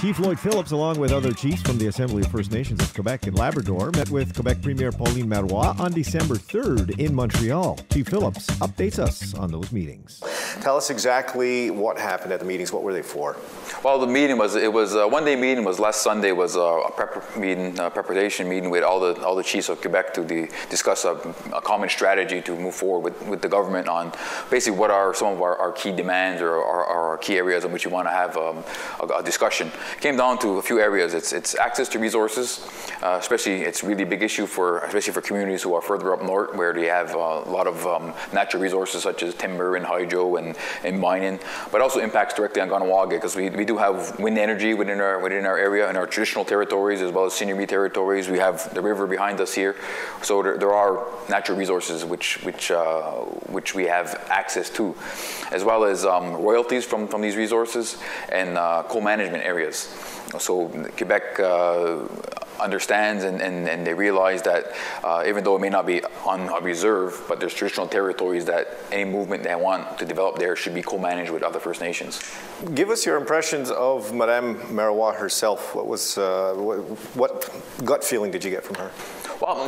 Chief Lloyd Phillips, along with other chiefs from the Assembly of First Nations of Quebec and Labrador, met with Quebec Premier Pauline Marois on December 3rd in Montreal. Chief Phillips updates us on those meetings. Tell us exactly what happened at the meetings. What were they for? Well, the meeting was a one-day meeting. Was last Sunday was a preparation meeting with all the chiefs of Quebec to discuss a common strategy to move forward with the government on basically what are some of our key demands or our key areas in which we want to have a discussion. It came down to a few areas. It's access to resources, especially it's really a big issue especially for communities who are further up north where they have a lot of natural resources such as timber and hydro and mining, but also impacts directly on Kahnawake because we do have wind energy within our area in our traditional territories as well as senior territories. We have the river behind us here, so there are natural resources which we have access to, as well as royalties from these resources and co-management areas. So Quebec understands and they realize that even though it may not be on a reserve, but there's traditional territories that any movement they want to develop there should be co-managed with other First Nations. Give us your impressions of Madame Marois herself. What gut feeling did you get from her? Well,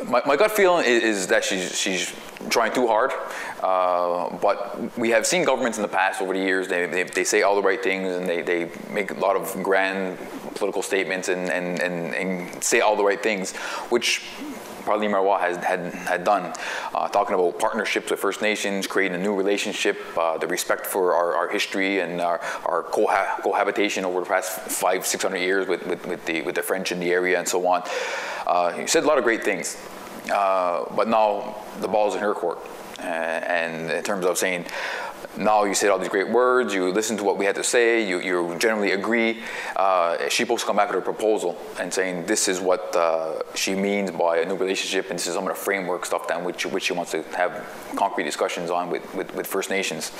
my gut feeling is that she's trying too hard, but we have seen governments in the past over the years, they say all the right things and they make a lot of grand political statements and say all the right things, which Pauline Marois had done, talking about partnerships with First Nations, creating a new relationship, the respect for our history and our cohabitation over the past 500-600 years with the French in the area and so on. He said a lot of great things, but now the ball's in her court. And in terms of saying, now you said all these great words, you listen to what we had to say, you generally agree. She's supposed to come back with a proposal and saying this is what she means by a new relationship and this is some of the framework stuff down which she wants to have concrete discussions on with First Nations.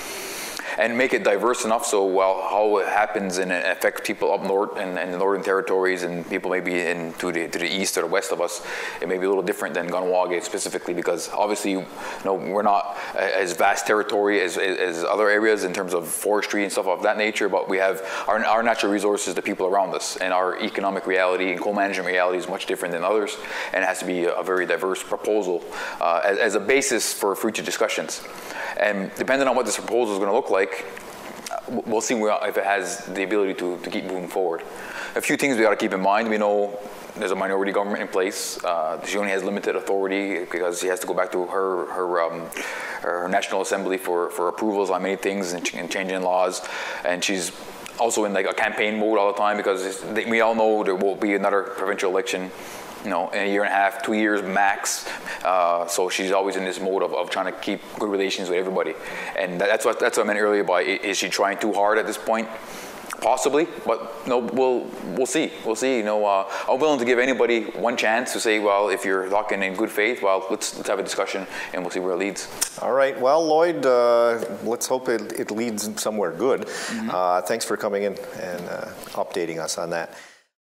And make it diverse enough so how it happens and it affects people up north and the northern territories and people maybe to the east or the west of us, it may be a little different than Kahnawake specifically because obviously we're not as vast territory as other areas in terms of forestry and stuff of that nature, but we have our natural resources, the people around us, and our economic reality and co-management reality is much different than others, and it has to be a very diverse proposal as a basis for future discussions. And depending on what this proposal is going to look like, we'll see if it has the ability to keep moving forward. A few things we got to keep in mind. We know there's a minority government in place. She only has limited authority because she has to go back to her National Assembly for approvals on many things and changing laws. And she's also in like a campaign mode all the time because we all know there will be another provincial election in a year and a half, 2 years max. So she's always in this mode of trying to keep good relations with everybody. And that's what I meant earlier by, is she trying too hard at this point? Possibly, but we'll see. We'll see. I'm willing to give anybody one chance to say, well, if you're talking in good faith, well, let's have a discussion and we'll see where it leads. All right. Well, Lloyd, let's hope it leads somewhere good. Mm-hmm. Thanks for coming in and updating us on that.